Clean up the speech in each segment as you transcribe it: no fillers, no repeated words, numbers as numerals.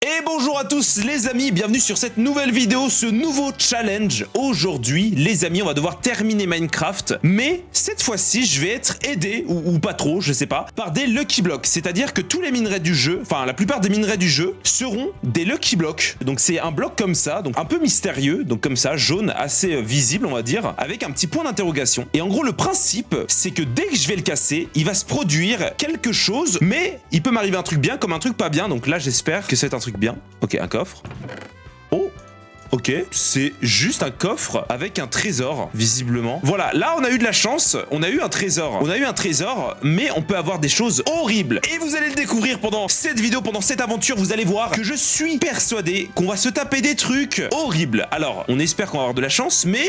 Et bonjour à tous les amis, bienvenue sur cette nouvelle vidéo, ce nouveau challenge. Aujourd'hui les amis, on va devoir terminer Minecraft, mais cette fois-ci je vais être aidé, ou pas trop, je sais pas, par des Lucky Blocks. C'est-à-dire que tous les minerais du jeu, enfin la plupart des minerais du jeu, seront des Lucky Blocks. Donc c'est un bloc comme ça, donc un peu mystérieux, donc comme ça, jaune, assez visible on va dire, avec un petit point d'interrogation. Et en gros le principe, c'est que dès que je vais le casser, il va se produire quelque chose, mais il peut m'arriver un truc bien comme un truc pas bien, donc là j'espère que c'est un truc bien. Ok, un coffre. Oh, ok, c'est juste un coffre avec un trésor, visiblement. Voilà, là on a eu de la chance, on a eu un trésor. On a eu un trésor, mais on peut avoir des choses horribles. Et vous allez le découvrir pendant cette vidéo, pendant cette aventure, vous allez voir que je suis persuadé qu'on va se taper des trucs horribles. Alors, on espère qu'on va avoir de la chance, mais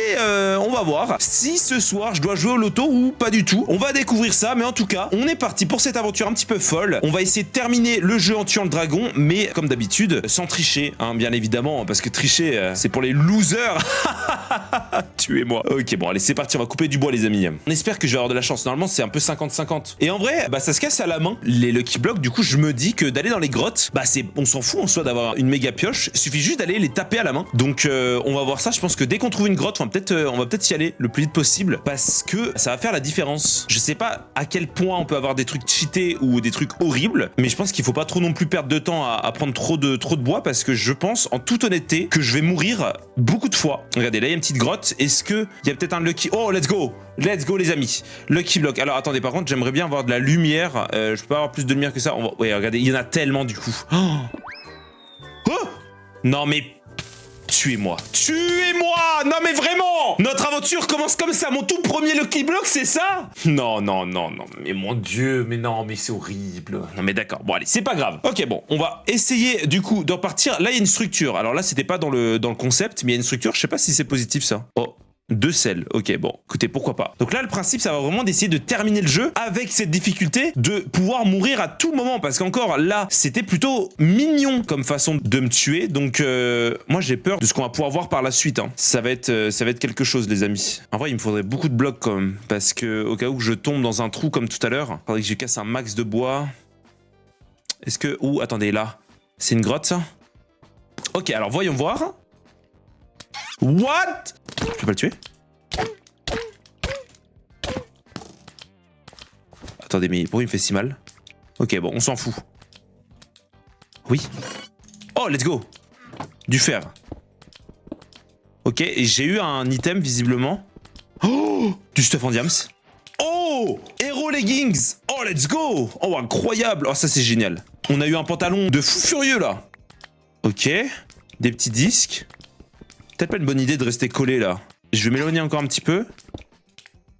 on va voir si ce soir je dois jouer au loto ou pas du tout. On va découvrir ça, mais en tout cas, on est parti pour cette aventure un petit peu folle. On va essayer de terminer le jeu en tuant le dragon, mais comme d'habitude, sans tricher, hein, bien évidemment, parce que tricher... c'est pour les losers. Tuez-moi. Ok, bon, allez, c'est parti. On va couper du bois, les amis. On espère que je vais avoir de la chance. Normalement, c'est un peu 50-50. Et en vrai, bah, ça se casse à la main, les Lucky Blocks. Du coup, je me dis que d'aller dans les grottes, bah, on s'en fout en soi d'avoir une méga pioche. Il suffit juste d'aller les taper à la main. Donc, on va voir ça. Je pense que dès qu'on trouve une grotte, on va peut-être y aller le plus vite possible parce que ça va faire la différence. Je sais pas à quel point on peut avoir des trucs cheatés ou des trucs horribles, mais je pense qu'il faut pas trop non plus perdre de temps à prendre trop de bois parce que je pense, en toute honnêteté, que je vais mourir beaucoup de fois. Regardez, là il y a une petite grotte. Est-ce que il y a peut-être un lucky... Oh, let's go les amis. Lucky block. Alors attendez, par contre, j'aimerais bien avoir de la lumière. Je peux pas avoir plus de lumière que ça. Ouais, regardez, il y en a tellement du coup. Oh, oh non mais... Tuez-moi. Tuez-moi. Non mais vraiment. Notre aventure commence comme ça. Mon tout premier Lucky Block, c'est ça? Non. Mais mon Dieu, mais non, mais c'est horrible. Non mais d'accord. Bon allez, c'est pas grave. Ok, bon, on va essayer du coup de repartir. Là, il y a une structure. Alors là, c'était pas dans le concept, mais il y a une structure. Je sais pas si c'est positif ça. Oh. 2 sels, ok, bon, écoutez, pourquoi pas. Donc là, le principe, ça va vraiment d'essayer de terminer le jeu avec cette difficulté de pouvoir mourir à tout moment, parce qu'encore là, c'était plutôt mignon comme façon de me tuer, donc moi j'ai peur de ce qu'on va pouvoir voir par la suite, hein. Ça va être quelque chose, les amis. En vrai, il me faudrait beaucoup de blocs quand même, parce que au cas où je tombe dans un trou comme tout à l'heure, il faudrait que je casse un max de bois. Est-ce que... Ouh, attendez, là, c'est une grotte, ça? Ok, alors voyons voir. What? Je peux pas le tuer? Attendez, mais pourquoi il me fait si mal? Ok, bon, on s'en fout. Oui. Oh, let's go. Du fer. Ok, et j'ai eu un item, visiblement. Oh, du stuff en diams. Oh, Hero Leggings. Oh, let's go. Oh, incroyable. Oh, ça, c'est génial. On a eu un pantalon de fou furieux, là. Ok. Des petits disques. Peut-être pas une bonne idée de rester collé là. Je vais m'éloigner encore un petit peu.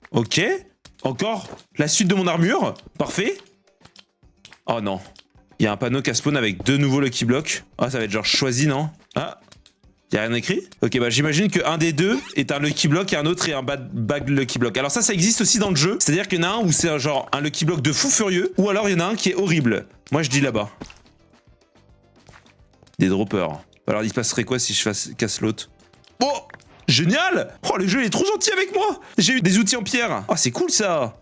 Ok. Encore la suite de mon armure. Parfait. Oh non. Il y a un panneau qui spawn avec 2 nouveaux Lucky Blocks. Ah, ça va être genre choisi, non? Ah. Il y a rien écrit? Ok, bah j'imagine qu'un des deux est un Lucky Block et un autre est un bag Lucky Block. Alors ça existe aussi dans le jeu. C'est-à-dire qu'il y en a un où c'est genre un Lucky Block de fou furieux. Ou alors il y en a un qui est horrible. Moi je dis là-bas. Des droppers. Alors il se passerait quoi si je casse l'autre? Oh, génial! Oh, le jeu il est trop gentil avec moi! J'ai eu des outils en pierre. Oh, c'est cool ça!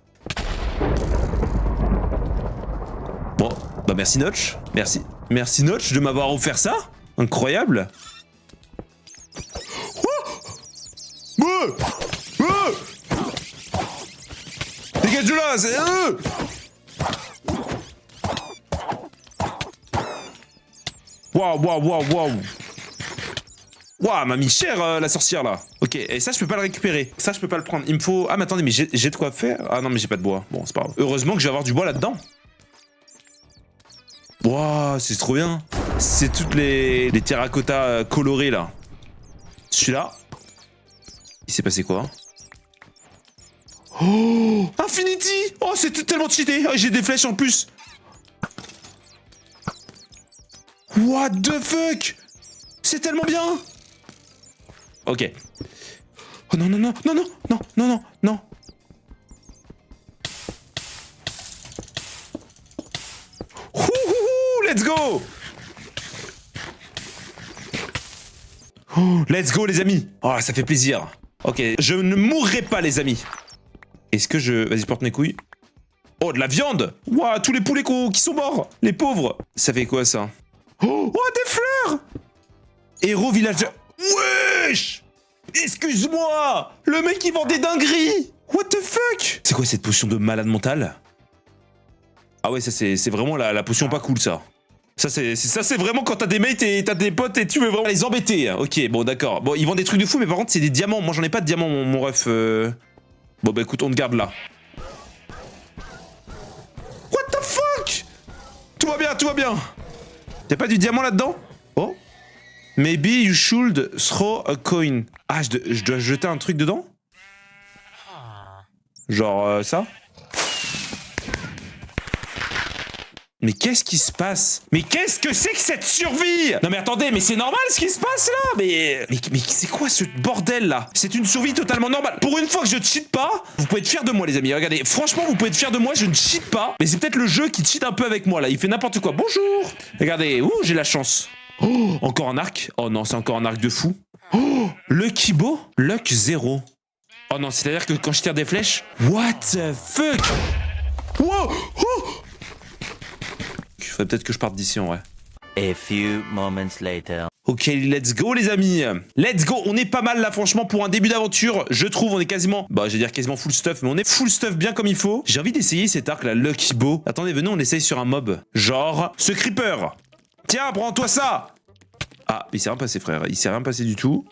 Bon, bah merci Notch. Merci. Merci Notch de m'avoir offert ça. Incroyable. Dégage de là, c'est... Waouh. Waouh, m'a mis cher la sorcière là. Ok, et ça je peux pas le récupérer. Ça je peux pas le prendre. Il me faut... Ah mais attendez, mais j'ai de quoi faire. Ah non mais j'ai pas de bois. Bon, c'est pas grave. Heureusement que je vais avoir du bois là-dedans. Waouh, c'est trop bien. C'est toutes les terracotta colorés là. Celui-là. Il s'est passé quoi? Oh, Infinity. Oh, c'est tellement cheaté. Oh, j'ai des flèches en plus. What the fuck? C'est tellement bien. Ok. Oh non. Let's go. Oh, let's go les amis. Oh, ça fait plaisir. Ok, je ne mourrai pas les amis. Est-ce que je... Vas-y, porte mes couilles. Oh, de la viande. Waouh, tous les poulets qui sont morts. Les pauvres. Ça fait quoi ça? Oh, des fleurs! Héros villager. Wesh! Excuse-moi! Le mec qui vend des dingueries! What the fuck? C'est quoi cette potion de malade mental? Ah ouais, ça c'est vraiment la potion pas cool, ça. Ça c'est vraiment quand t'as des mates et t'as des potes et tu veux vraiment les embêter. Ok, bon d'accord. Bon, ils vendent des trucs de fou, mais par contre c'est des diamants. Moi j'en ai pas de diamants, mon ref. Bon bah écoute, on te garde là. What the fuck? Tout va bien, tout va bien. Y'a pas du diamant là-dedans? Oh. Maybe you should throw a coin. Ah, je dois jeter un truc dedans? Genre ça? Mais qu'est-ce qui se passe? Mais qu'est-ce que c'est que cette survie? Non mais attendez, mais c'est normal ce qui se passe là? Mais c'est quoi ce bordel là? C'est une survie totalement normale. Pour une fois que je cheat pas, vous pouvez être fiers de moi les amis. Regardez, franchement vous pouvez être fiers de moi, je ne cheat pas. Mais c'est peut-être le jeu qui cheat un peu avec moi là, il fait n'importe quoi. Bonjour. Regardez, ouh j'ai la chance. Oh, encore un arc? Oh non, c'est encore un arc de fou. Oh, Lucky Bow? Luck 0. Oh non, c'est-à-dire que quand je tire des flèches... What the fuck? Wow! Oh! Il faudrait peut-être que je parte d'ici en vrai. A few moments later. Ok, let's go les amis. Let's go, on est pas mal là franchement pour un début d'aventure. Je trouve on est quasiment, bah je vais dire quasiment full stuff, mais on est full stuff bien comme il faut. J'ai envie d'essayer cet arc là, Lucky Bow. Attendez, venez on essaye sur un mob. Genre, ce creeper. Tiens, prends-toi ça. Ah, il s'est rien passé frère, il s'est rien passé du tout.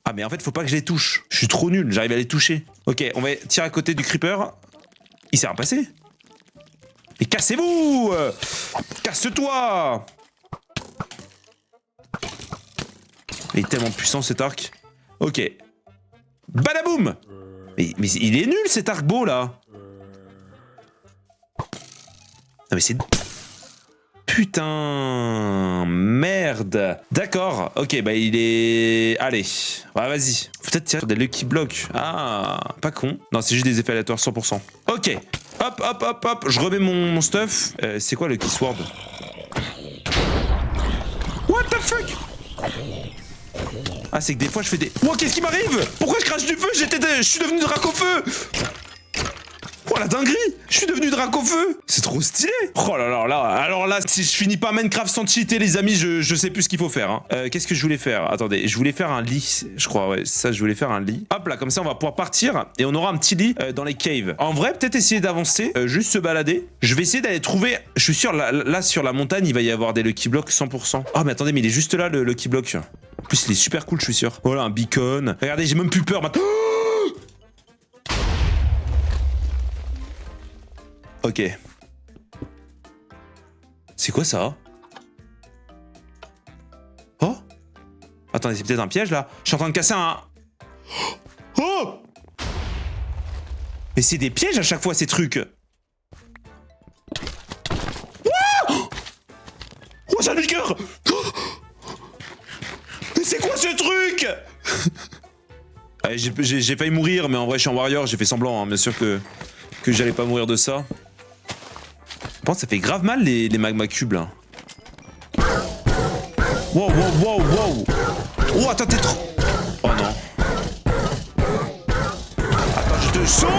Ah mais en fait faut pas que je les touche. Je suis trop nul, j'arrive à les toucher. Ok, on va tirer à côté du creeper. Il s'est rien passé. Mais cassez-vous! Casse-toi! Il est tellement puissant cet arc. Ok. Badaboum! Mais il est nul cet arc beau là! Non mais c'est... Putain... Merde! D'accord, ok, bah il est... Allez, ouais, vas-y. Faut peut-être tirer sur des lucky blocks. Ah, pas con. Non, c'est juste des effets aléatoires 100%. Ok. Hop, hop, hop, hop, je remets mon stuff. C'est quoi le Key Sword? What the fuck? Ah, c'est que des fois je fais des... Wow, qu'est-ce qui m'arrive? Pourquoi je crache du feu? Je suis devenu drac au feu. Oh la dinguerie! Je suis devenu drac au feu! C'est trop stylé! Oh là là là! Alors là, si je finis pas Minecraft sans cheater, les amis, je sais plus ce qu'il faut faire. Hein. Qu'est-ce que je voulais faire? Attendez, je voulais faire un lit, je crois, ouais. Ça, je voulais faire un lit. Hop là, comme ça, on va pouvoir partir et on aura un petit lit dans les caves. En vrai, peut-être essayer d'avancer, juste se balader. Je vais essayer d'aller trouver... Je suis sûr, là, sur la montagne, il va y avoir des Lucky Blocks 100%. Oh, mais attendez, mais il est juste là, le Lucky Block. En plus, il est super cool, je suis sûr. Voilà, un beacon. Regardez, j'ai même plus peur maintenant. Ok. C'est quoi ça? Oh? Attendez, c'est peut-être un piège là? Je suis en train de casser un... Oh! Mais c'est des pièges à chaque fois ces trucs! Oh, j'ai un liqueur! Mais c'est quoi ce truc? J'ai failli mourir, mais en vrai je suis en warrior, j'ai fait semblant, hein. Bien sûr que j'allais pas mourir de ça. Je pense que ça fait grave mal les magma cubes là. Wow, wow, wow, wow. Oh, attends, t'es trop... Oh non. Attends, je te sauve.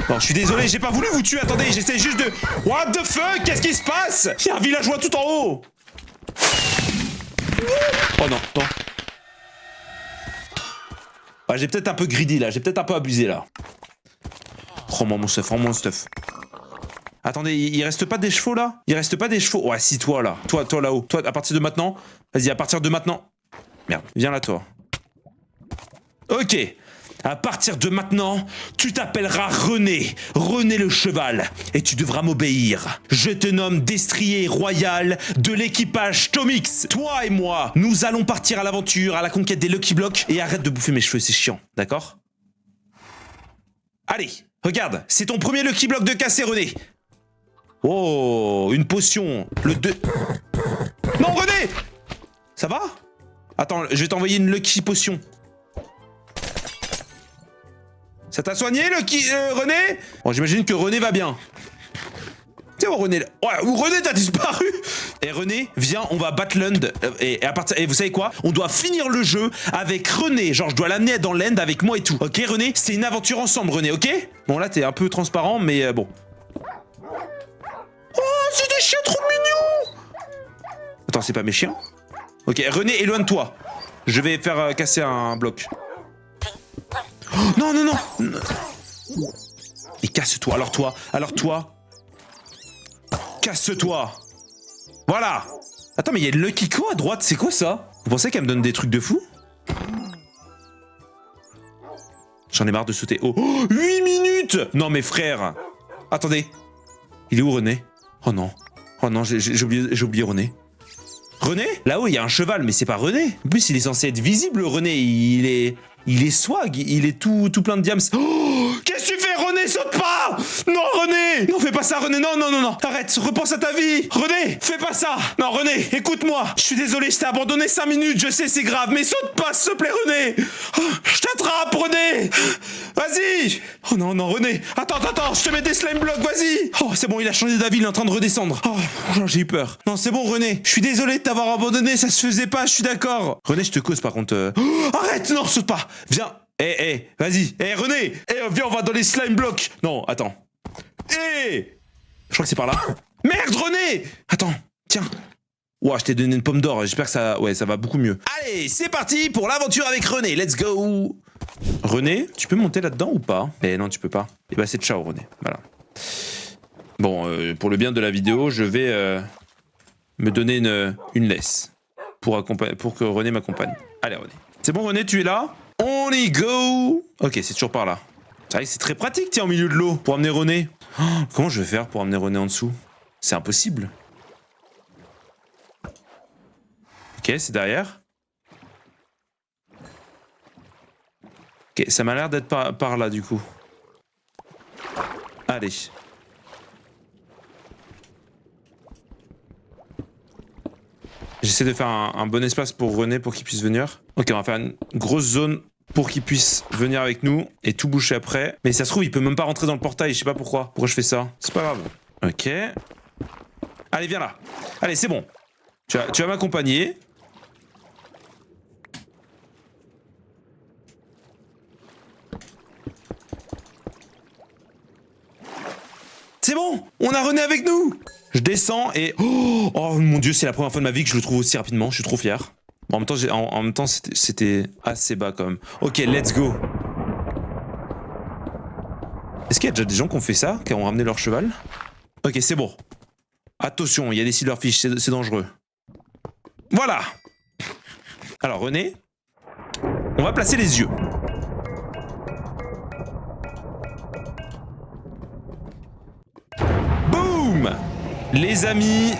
Non, je suis désolé, j'ai pas voulu vous tuer. Attendez, j'essaie juste de... What the fuck? Qu'est-ce qui se passe? Il y a un villageois tout en haut. Oh non, non. Ah, j'ai peut-être un peu greedy là, j'ai peut-être un peu abusé là. Rends-moi mon stuff, rends-moi mon stuff. Attendez, il reste pas des chevaux là? Il reste pas des chevaux? Ouais, si, toi là. Toi là-haut. Toi, à partir de maintenant. Vas-y, à partir de maintenant. Merde, viens là, toi. Ok. À partir de maintenant, tu t'appelleras René. René le cheval. Et tu devras m'obéir. Je te nomme destrier royal de l'équipage Tomix. Toi et moi, nous allons partir à l'aventure, à la conquête des Lucky Blocks. Et arrête de bouffer mes cheveux, c'est chiant. D'accord? Allez, regarde, c'est ton premier Lucky Block de cassé, René. Oh, une potion. Le 2... Non, René! Ça va? Attends, je vais t'envoyer une Lucky Potion. Ça t'a soigné, René? Bon, j'imagine que René va bien. C'est où René? Ouais, René, t'as disparu. Et René, viens, on va battre l'end. Et vous savez quoi? On doit finir le jeu avec René. Genre, je dois l'amener dans l'end avec moi et tout. Ok, René? C'est une aventure ensemble, René, ok? Bon, là, t'es un peu transparent, mais bon. Oh, c'est des chiens trop mignons. Attends, c'est pas mes chiens? Ok, René, éloigne-toi. Je vais faire casser un bloc. Oh, non, non, non. Et casse-toi, alors toi. Casse-toi. Voilà. Attends, mais il y a le Kiko à droite, c'est quoi ça? Vous pensez qu'elle me donne des trucs de fou? J'en ai marre de sauter. Oh, 8 minutes. Non mais frère. Attendez. Il est où René? Oh non. Oh non, j'ai oublié René. René? Là-haut, il y a un cheval, mais c'est pas René. En plus, il est censé être visible, René. Il est swag, il est tout plein de diams. Oh, qu'est-ce que tu fais, René? Saute pas! Non, René! Non, fais pas ça, René. Non, non, non, non. Arrête, repense à ta vie. René, fais pas ça. Non, René, écoute-moi. Je suis désolé, je t'ai abandonné 5 minutes. Je sais, c'est grave, mais saute pas, s'il te plaît, René. Oh, je t'attrape, René. Vas-y. Oh non, non, René. Attends, je te mets des slime blocks, vas-y. Oh, c'est bon, il a changé d'avis, il est en train de redescendre. Oh, j'ai eu peur. Non, c'est bon, René. Je suis désolé de t'avoir abandonné, ça se faisait pas, je suis d'accord. René, je te cause par contre. Oh, arrête, non, saute pas. Viens. Vas-y. René. Viens, on va dans les slime blocks. Non, attends. Je crois que c'est par là. Merde, René. Attends, tiens. Ouah, je t'ai donné une pomme d'or, j'espère que ça... Ouais, ça va beaucoup mieux. Allez, c'est parti pour l'aventure avec René, let's go. René, tu peux monter là-dedans ou pas? Non, tu peux pas. Bah c'est ciao, René, voilà. Bon, pour le bien de la vidéo, je vais me donner une laisse pour que René m'accompagne. Allez, René. C'est bon, René, tu es là? On y go. Ok, c'est toujours par là. C'est vrai que c'est très pratique, tiens, au milieu de l'eau, pour amener René. Oh, comment je vais faire pour amener René en dessous? C'est impossible. Ok, c'est derrière. Ok, ça m'a l'air d'être par là, du coup. Allez. J'essaie de faire un bon espace pour René pour qu'il puisse venir. Ok, on va faire une grosse zone pour qu'il puisse venir avec nous et tout boucher après. Mais ça se trouve, il peut même pas rentrer dans le portail, je sais pas pourquoi. Pourquoi je fais ça? C'est pas grave. Ok. Allez, viens là. Allez, c'est bon. Tu vas m'accompagner. C'est bon, on a René avec nous. Je descends et... Oh mon dieu, c'est la première fois de ma vie que je le trouve aussi rapidement. Je suis trop fier. Bon, en même temps, c'était assez bas quand même. Ok, let's go. Est-ce qu'il y a déjà des gens qui ont fait ça? Qui ont ramené leur cheval? Ok, c'est bon. Attention, il y a des silverfish, c'est dangereux. Voilà. Alors, René, on va placer les yeux. Boum! Les amis,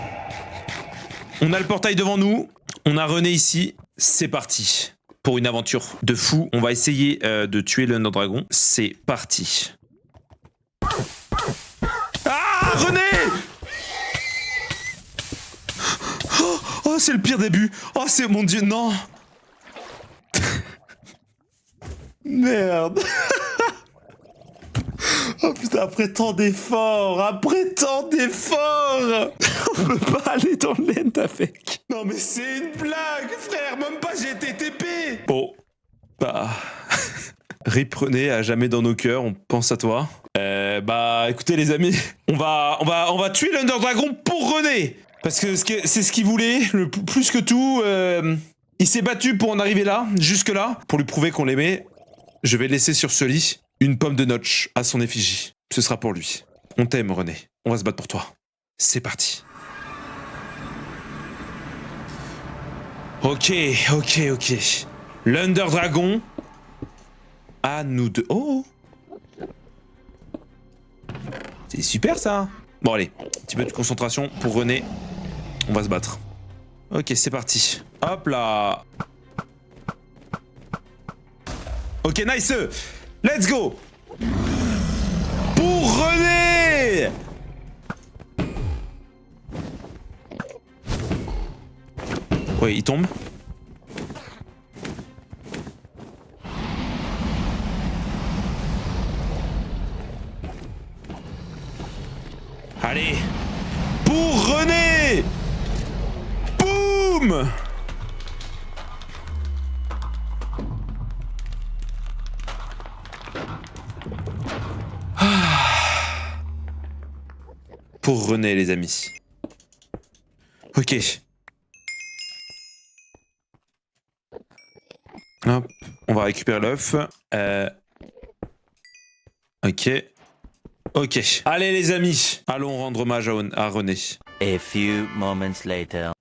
on a le portail devant nous, on a René ici, c'est parti pour une aventure de fou. On va essayer de tuer le Ender Dragon, c'est parti. Ah, René! Oh, c'est le pire début. Oh, c'est mon dieu, non. Merde. Oh putain, après tant d'efforts, on peut pas aller dans l'end avec. Non mais c'est une blague, frère, même pas j'ai été TP. Bon, bah... Rip René, à jamais dans nos cœurs, on pense à toi. Bah écoutez les amis, on va tuer l'Under Dragon pour René. Parce que c'est ce qu'il voulait, plus que tout. Il s'est battu pour en arriver là, jusque là. Pour lui prouver qu'on l'aimait, je vais laisser sur ce lit une pomme de notch à son effigie. Ce sera pour lui. On t'aime, René. On va se battre pour toi. C'est parti. Ok. L'Under Dragon. À nous deux. Oh. C'est super ça. Bon allez, un petit peu de concentration pour René. On va se battre. Ok, c'est parti. Hop là. Ok, nice. Let's go. Pour René. Oui, il tombe. Allez. Pour René. Boum. Pour René, les amis. Ok. Hop, on va récupérer l'œuf. Ok. Ok. Allez les amis, allons rendre hommage à René. A few moments later.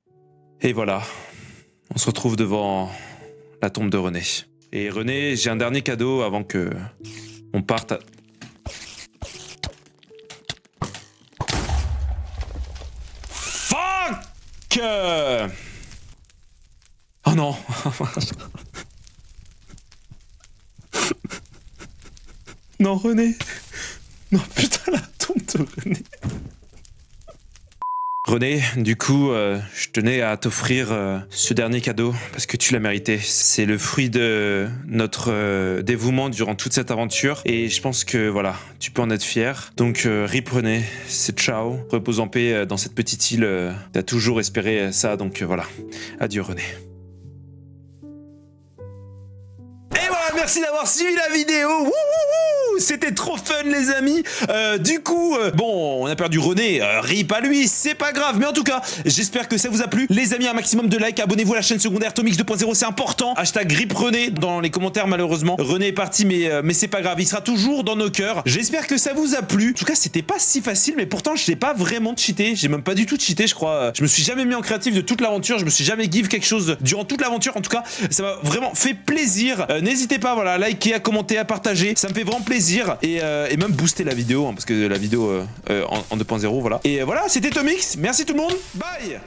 Et voilà, on se retrouve devant la tombe de René. Et René, j'ai un dernier cadeau avant que on parte. Fuck! Oh non. Non, René. Non, putain, la tombe de René. René, du coup, je tenais à t'offrir ce dernier cadeau parce que tu l'as mérité. C'est le fruit de notre dévouement durant toute cette aventure et je pense que voilà, tu peux en être fier. Donc, rip René, c'est ciao. Repose en paix dans cette petite île. T'as toujours espéré ça, donc voilà. Adieu René. Merci d'avoir suivi la vidéo. C'était trop fun les amis. Du coup, bon, on a perdu René. Rip à lui, c'est pas grave. Mais en tout cas, j'espère que ça vous a plu. Les amis, un maximum de likes. Abonnez-vous à la chaîne secondaire Tomix 2.0, c'est important. Hashtag Rip René dans les commentaires malheureusement. René est parti, mais c'est pas grave. Il sera toujours dans nos cœurs. J'espère que ça vous a plu. En tout cas, c'était pas si facile, mais pourtant, je n'ai pas vraiment cheaté. J'ai même pas du tout cheaté, je crois. Je me suis jamais mis en créatif de toute l'aventure. Je me suis jamais give quelque chose durant toute l'aventure. En tout cas, ça m'a vraiment fait plaisir. N'hésitez pas, voilà, à liker, à commenter, à partager. Ça me fait vraiment plaisir. Et même booster la vidéo, hein, parce que la vidéo en 2.0, voilà. Et voilà, c'était Tomix. Merci tout le monde. Bye.